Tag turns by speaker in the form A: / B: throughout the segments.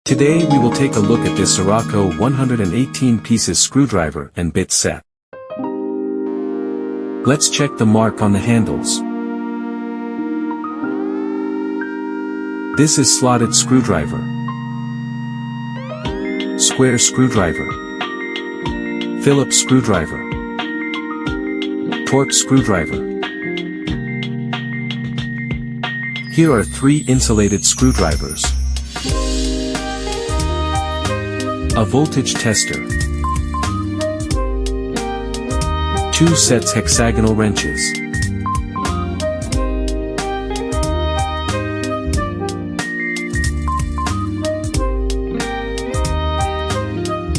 A: Today we will take a look at this Sorako 118 pieces screwdriver and bit set. Let's check the mark on the handles. This is slotted screwdriver, square screwdriver, Phillips screwdriver, Torx screwdriver. Here are 3 insulated screwdrivers, a voltage tester, 2 sets hexagonal wrenches,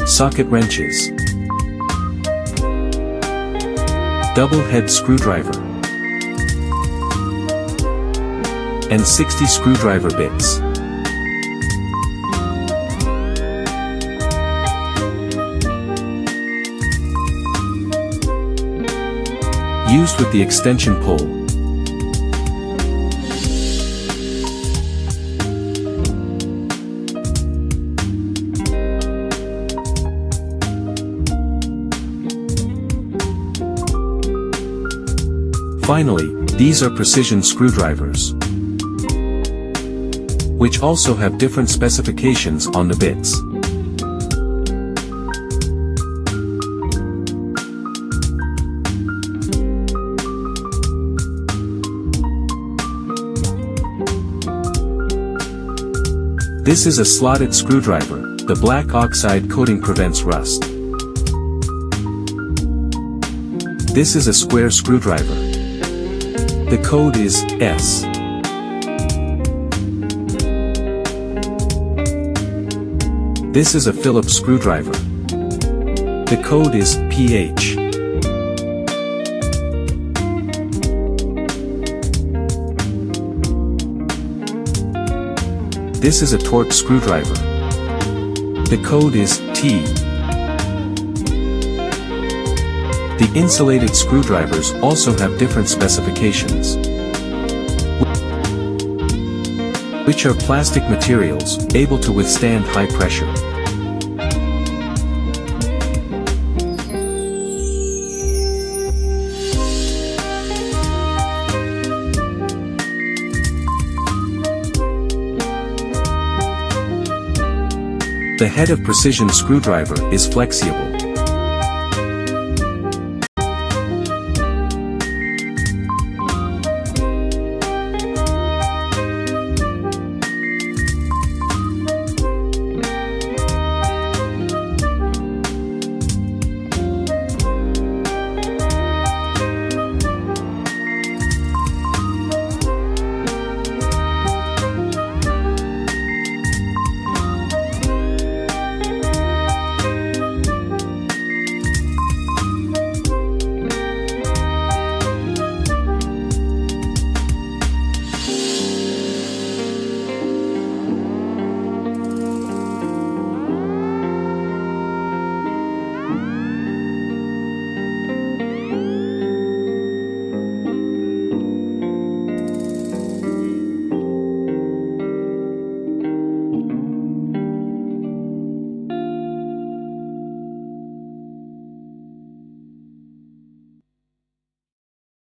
A: socket wrenches, double head screwdriver, and 60 screwdriver bits. Used with the extension pole. Finally, these are precision screwdrivers, which also have different specifications on the bits. This is a slotted screwdriver. The black oxide coating prevents rust. This is a square screwdriver. The code is S. This is a Phillips screwdriver. The code is PH. This is a Torx screwdriver. The code is T. The insulated screwdrivers also have different specifications, which are plastic materials, able to withstand high pressure. The head of precision screwdriver is flexible.